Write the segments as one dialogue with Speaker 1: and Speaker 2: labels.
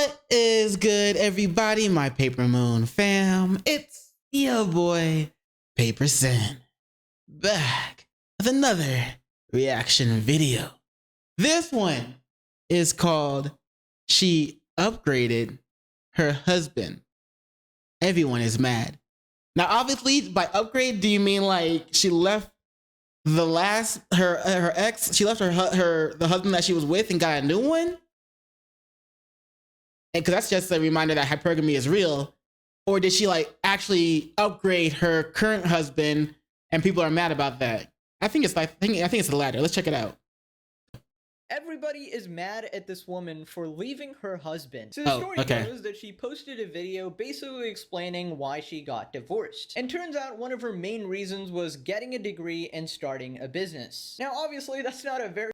Speaker 1: What is good, everybody? My Paper Moon fam. It's your boy, PaperSin, back with another reaction video. This one is called She Upgraded Her Husband. Everyone is mad. Now, obviously, by upgrade, do you mean like she left the last, her ex, she left the husband that she was with and got a new one? And because that's just a reminder that hypergamy is real. Or did she like actually upgrade her current husband and people are mad about that? I think it's the latter. Let's check it out.
Speaker 2: Everybody is mad at this woman for leaving her husband. So the story goes that she posted a video basically explaining why she got divorced. And turns out one of her main reasons was getting a degree and starting a business. Now obviously that's not a very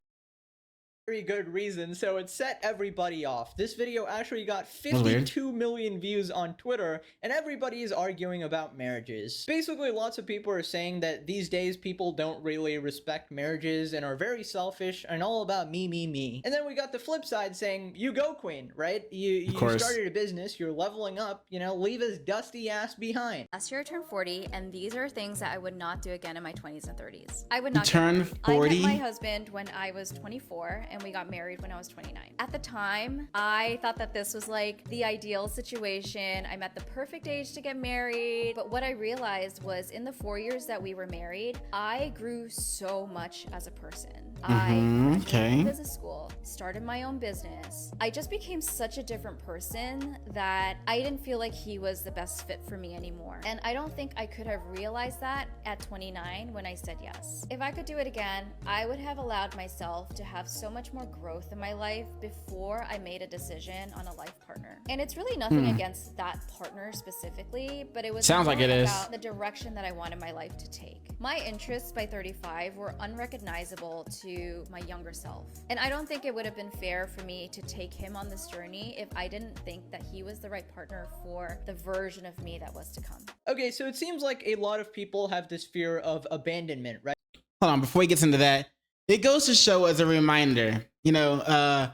Speaker 2: good reason, so it set everybody off. This video actually got 52 million views on Twitter, and everybody is arguing about marriages. Basically, lots of people are saying that these days people don't really respect marriages and are very selfish and all about me, me, me. And then we got the flip side saying, you go queen, right? You started a business, you're leveling up, you know, leave his dusty ass behind.
Speaker 3: Last year I turned 40, and these are things that I would not do again in my 20s and 30s. I would not
Speaker 1: turn 40.
Speaker 3: I met my husband when I was 24, and we got married when I was 29. At the time, I thought that this was like the ideal situation. I met the perfect age to get married. But what I realized was in the 4 years that we were married, I grew so much as a person. I graduated business school, started my own business. I just became such a different person that I didn't feel like he was the best fit for me anymore. And I don't think I could have realized that at 29 when I said yes. If I could do it again, I would have allowed myself to have so much more growth in my life before I made a decision on a life partner. And it's really nothing against that partner specifically, but it was about the direction that I wanted my life to take. My interests by 35 were unrecognizable to my younger self. And I don't think it would have been fair for me to take him on this journey if I didn't think that he was the right partner for the version of me that was to come.
Speaker 2: Okay, so it seems like a lot of people have this fear of abandonment, right?
Speaker 1: Hold on, before he gets into that, it goes to show as a reminder, you know,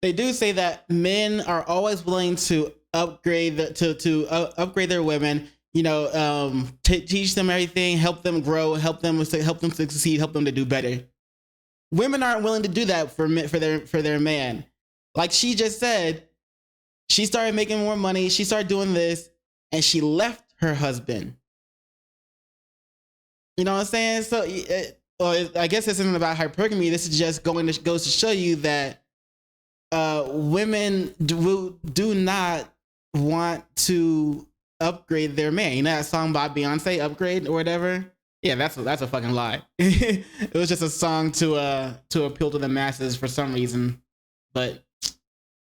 Speaker 1: they do say that men are always willing to upgrade upgrade their women, you know, teach them everything, help them grow, help them succeed, help them to do better. Women aren't willing to do that for their man. Like she just said, she started making more money, she started doing this, and she left her husband. You know what I'm saying? So I guess this isn't about hypergamy. This is just goes to show you that women do not want to upgrade their man. You know that song by Beyonce, Upgrade or whatever? Yeah, that's a fucking lie. It was just a song to appeal to the masses for some reason. But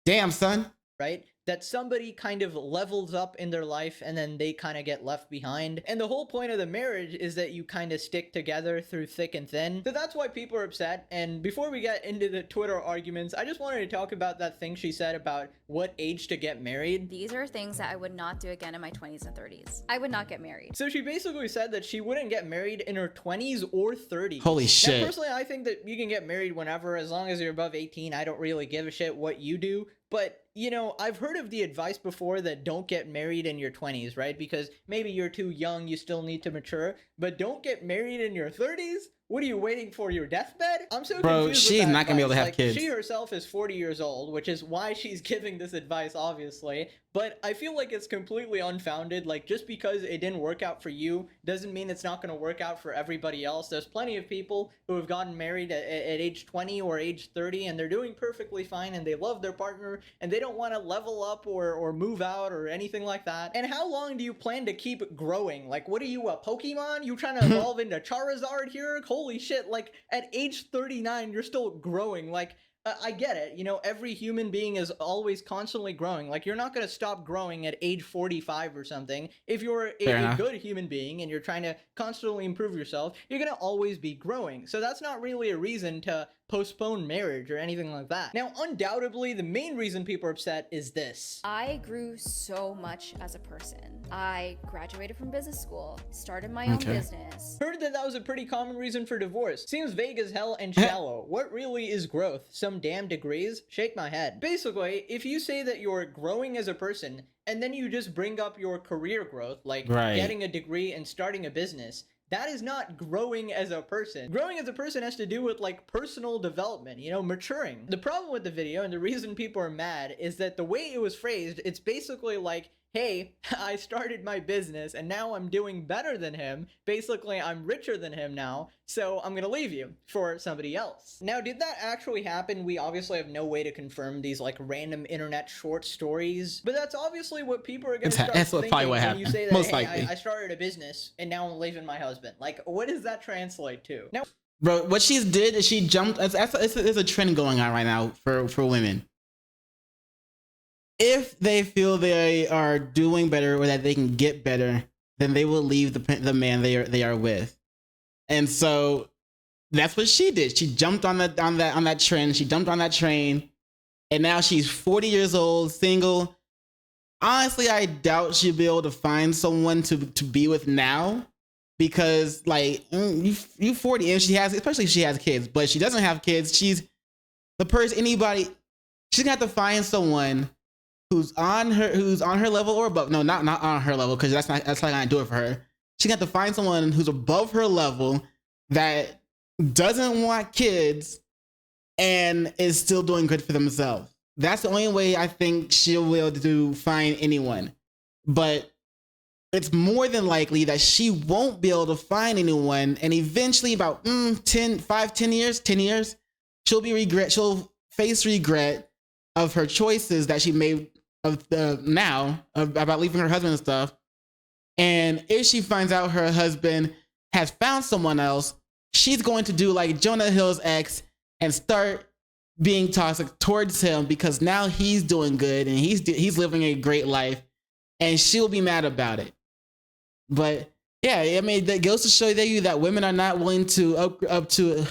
Speaker 1: damn, son.
Speaker 2: Right? That somebody kind of levels up in their life and then they kind of get left behind. And the whole point of the marriage is that you kind of stick together through thick and thin. So that's why people are upset. And before we get into the Twitter arguments, I just wanted to talk about that thing she said about what age to get married.
Speaker 3: These are things that I would not do again in my 20s and 30s. I would not get married.
Speaker 2: So she basically said that she wouldn't get married in her 20s or 30s.
Speaker 1: Holy shit.
Speaker 2: Now, personally, I think that you can get married whenever, as long as you're above 18. I don't really give a shit what you do. But, you know, I've heard of the advice before that don't get married in your 20s, right? Because maybe you're too young, you still need to mature. But don't get married in your 30s? What are you waiting for, your deathbed? I'm so confused.
Speaker 1: Bro, she's not gonna be able to have kids.
Speaker 2: She herself is 40 years old, which is why she's giving this advice, obviously. But I feel like it's completely unfounded. Like, just because it didn't work out for you doesn't mean it's not going to work out for everybody else. There's plenty of people who have gotten married at age 20 or age 30, and they're doing perfectly fine, and they love their partner, and they don't want to level up or move out or anything like that. And how long do you plan to keep growing? Like, what are you, a Pokemon? You trying to evolve into Charizard here? Holy shit, like, at age 39, you're still growing. Like, I get it, you know, every human being is always constantly growing. Like, you're not going to stop growing at age 45 or something. If you're a good human being and you're trying to constantly improve yourself, you're going to always be growing. So that's not really a reason to postpone marriage or anything like that. Now, undoubtedly, the main reason people are upset is this.
Speaker 3: I grew so much as a person. I graduated from business school, started my own business.
Speaker 2: Heard that was a pretty common reason for divorce. Seems vague as hell and shallow. What really is growth? Some damn degrees? Shake my head. Basically, if you say that you're growing as a person, and then you just bring up your career growth, like getting a degree and starting a business, that is not growing as a person. Growing as a person has to do with like personal development, you know, maturing. The problem with the video and the reason people are mad is that the way it was phrased, it's basically like, hey, I started my business and now I'm doing better than him. Basically, I'm richer than him now, so I'm gonna leave you for somebody else. Now, did that actually happen? We obviously have no way to confirm these like random internet short stories, but that's obviously what people are gonna start thinking when you say that,
Speaker 1: most
Speaker 2: hey,
Speaker 1: likely.
Speaker 2: I started a business and now I'm leaving my husband. Like, what does that translate to? Now,
Speaker 1: bro, what she did is she jumped. It's a trend going on right now for women. If they feel they are doing better or that they can get better, then they will leave the man they are with. And so that's what she did. She jumped on that trend. She jumped on that train, and now she's 40 years old, single. Honestly, I doubt she'll be able to find someone to be with now, because like you 40 and especially if she has kids, but she doesn't have kids. She's the person anybody. She's gonna have to find someone who's on her level or above. No, not on her level, because that's not gonna do it for her. She got to find someone who's above her level that doesn't want kids and is still doing good for themselves. That's the only way I think she'll be able to find anyone. But it's more than likely that she won't be able to find anyone, and eventually about 10 years, she'll face regret of her choices that she made about leaving her husband and stuff. And if she finds out her husband has found someone else, she's going to do like Jonah Hill's ex and start being toxic towards him, because now he's doing good and he's living a great life, and she'll be mad about it. But yeah, I mean, that goes to show you that women are not willing to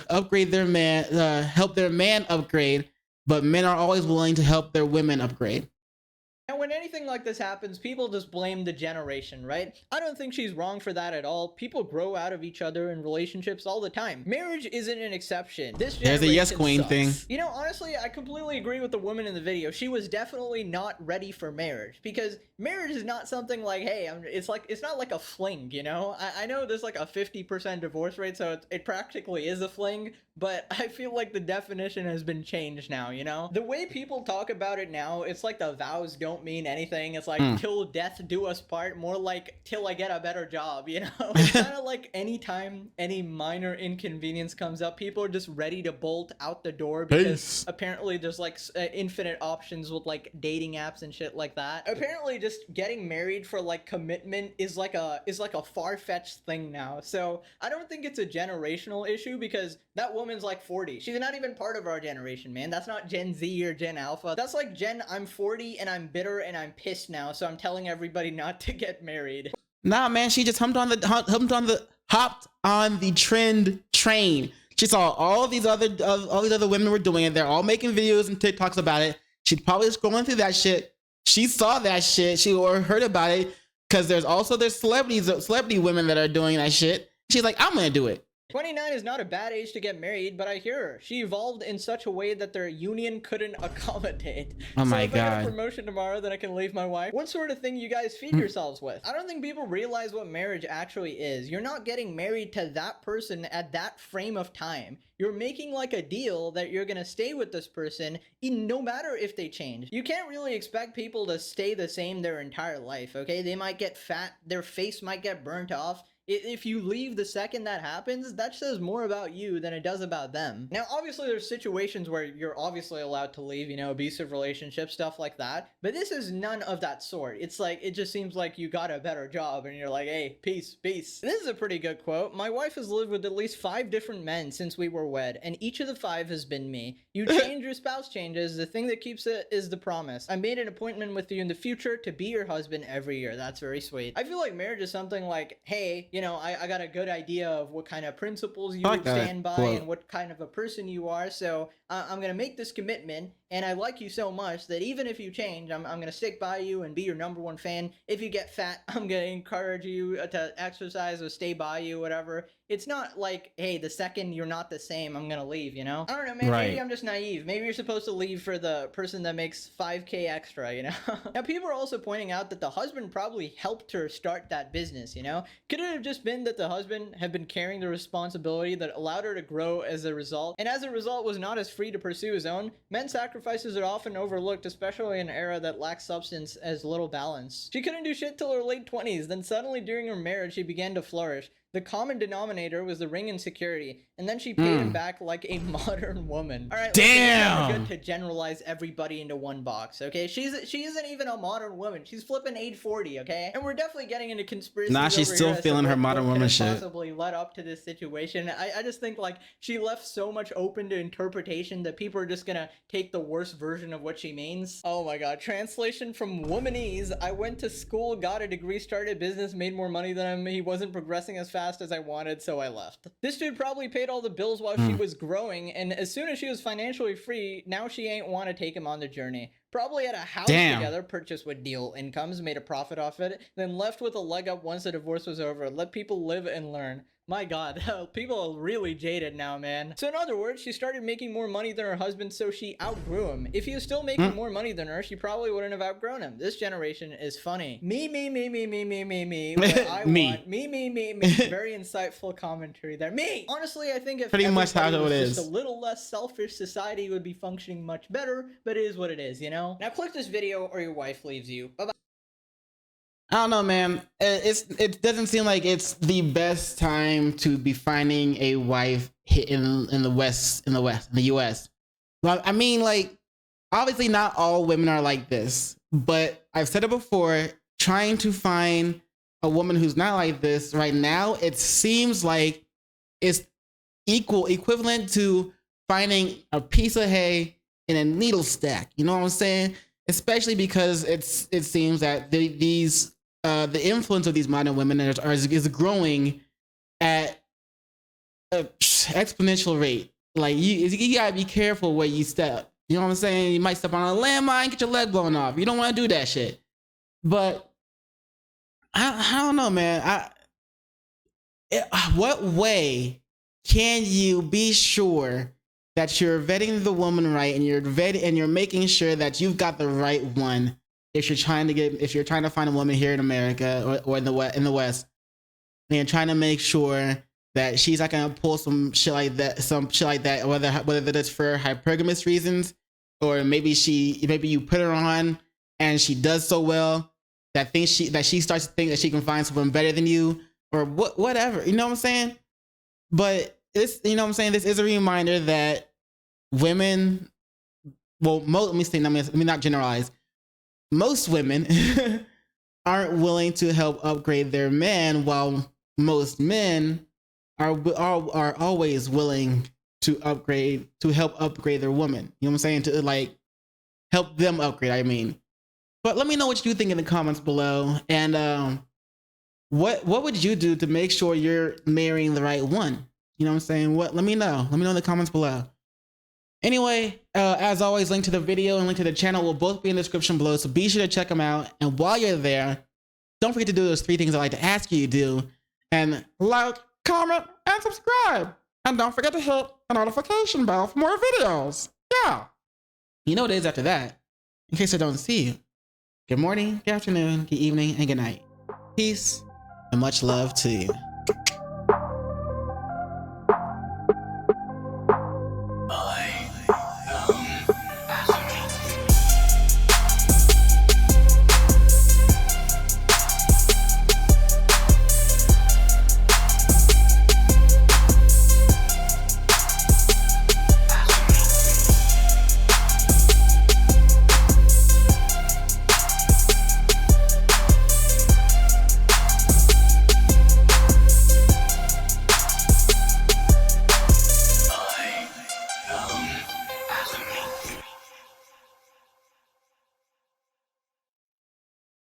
Speaker 1: upgrade their man, help their man upgrade, but men are always willing to help their women upgrade.
Speaker 2: And when anything like this happens, people just blame the generation, right? I don't think she's wrong for that at all. People grow out of each other in relationships all the time. Marriage isn't an exception. This generation
Speaker 1: There's a yes queen thing.
Speaker 2: You know, honestly, I completely agree with the woman in the video. She was definitely not ready for marriage, because marriage is not something like, hey, it's not like a fling, you know? I know there's like a 50% divorce rate, so it practically is a fling, but I feel like the definition has been changed now, you know? The way people talk about it now, it's like the vows don't mean anything. It's like till death do us part, more like till I get a better job, you know? It's kind of like anytime any minor inconvenience comes up, people are just ready to bolt out the door, because apparently there's like infinite options with like dating apps and shit like that. Apparently just getting married for like commitment is like a far-fetched thing now. So I don't think it's a generational issue, because that woman's like 40. She's not even part of our generation, man. That's not Gen Z or Gen Alpha. That's like Gen, I'm 40 and I'm bitter and I'm pissed now, so I'm telling everybody not to get married.
Speaker 1: Nah, man, she just hopped on the trend train. She saw all these other women were doing it. They're all making videos and TikToks about it. She's probably scrolling through that shit. She saw that shit. She heard about it, because there's celebrity women that are doing that shit. She's like, I'm gonna do it.
Speaker 2: 29 is not a bad age to get married, but I hear her. She evolved in such a way that their union couldn't accommodate.
Speaker 1: Oh my
Speaker 2: God. If I get a promotion tomorrow, then I can leave my wife. What sort of thing you guys feed yourselves with? I don't think people realize what marriage actually is. You're not getting married to that person at that frame of time. You're making like a deal that you're gonna stay with this person no matter if they change. You can't really expect people to stay the same their entire life, okay? They might get fat, their face might get burnt off. If you leave the second that happens, that says more about you than it does about them. Now, obviously, there's situations where you're obviously allowed to leave, you know, abusive relationships, stuff like that. But this is none of that sort. It's like, it just seems like you got a better job and you're like, hey, peace, peace. This is a pretty good quote. My wife has lived with at least 5 different men since we were wed, and each of the 5 has been me. You change, your spouse changes. The thing that keeps it is the promise. I made an appointment with you in the future to be your husband every year. That's very sweet. I feel like marriage is something like, hey, you you know, I got a good idea of what kind of principles you would stand by and what kind of a person you are. So I'm gonna make this commitment, and I like you so much that even if you change, I'm gonna stick by you and be your #1 fan. If you get fat, I'm gonna encourage you to exercise or stay by you, whatever. It's not like, hey, the second you're not the same, I'm gonna leave, you know? I don't know, man, maybe I'm just naive. Maybe you're supposed to leave for the person that makes 5K extra, you know? Now, people are also pointing out that the husband probably helped her start that business, you know? Could it have just been that the husband had been carrying the responsibility that allowed her to grow as a result, and as a result was not as free to pursue his own? Men's sacrifices are often overlooked, especially in an era that lacks substance as little balance. She couldn't do shit till her late 20s, then suddenly during her marriage she began to flourish. The common denominator was the ring and security, and then she paid him back like a modern woman. All right, damn. It's never good to generalize everybody into one box, okay? She isn't even a modern woman. She's flipping 840, okay? And we're definitely getting into conspiracy.
Speaker 1: Nah, she's still feeling her modern woman shit.
Speaker 2: Possibly led up to this situation. I just think like she left so much open to interpretation that people are just gonna take the worst version of what she means. Oh my god. Translation from Womanese: I went to school, got a degree, started a business, made more money than him. He wasn't progressing as fast as I wanted, so I left. This dude probably paid all the bills while she was growing, and as soon as she was financially free, now she ain't want to take him on the journey. Probably had a house together, purchased with deal incomes, made a profit off it, then left with a leg up once the divorce was over. Let people live and learn. My god, people are really jaded now, man. So in other words, she started making more money than her husband, so she outgrew him. If he was still making more money than her, she probably wouldn't have outgrown him. This generation is funny. Me. What I want. Me. Very insightful commentary there. Me! Honestly, I think if
Speaker 1: pretty much how it is.
Speaker 2: Just a little less selfish, society would be functioning much better, but it is what it is, you know? Now click this video or your wife leaves you. Bye-bye.
Speaker 1: I don't know, man. It doesn't seem like it's the best time to be finding a wife in the US. Well, I mean, like, obviously not all women are like this, but I've said it before, trying to find a woman who's not like this right now, it seems like it's equivalent to finding a piece of hay in a needle stack. You know what I'm saying? Especially because it seems that the influence of these modern women is growing at an exponential rate. Like you gotta be careful where you step. You know what I'm saying? You might step on a landmine, get your leg blown off. You don't want to do that shit. But I don't know, man. What way can you be sure that you're vetting the woman right, and you're making sure that you've got the right one? If you're trying to find a woman here in America or in the West, and you're trying to make sure that she's not gonna pull some shit like that, whether that's for hypergamous reasons, or maybe you put her on and she does so well that she starts to think that she can find someone better than you, or whatever. You know what I'm saying? But this is a reminder that women, well, let me not generalize. Most women aren't willing to help upgrade their man, while most men are always willing to help upgrade their woman. You know what I'm saying? To like help them upgrade, I mean. But let me know what you think in the comments below, and what would you do to make sure you're marrying the right one? You know what I'm saying? Let me know. Let me know in the comments below. Anyway, as always, link to the video and link to the channel will both be in the description below, so be sure to check them out. And while you're there, don't forget to do those 3 things I like to ask you to do, and like, comment, and subscribe. And don't forget to hit the notification bell for more videos. Yeah. You know what it is after that, in case I don't see you. Good morning, good afternoon, good evening, and good night. Peace, and much love to you.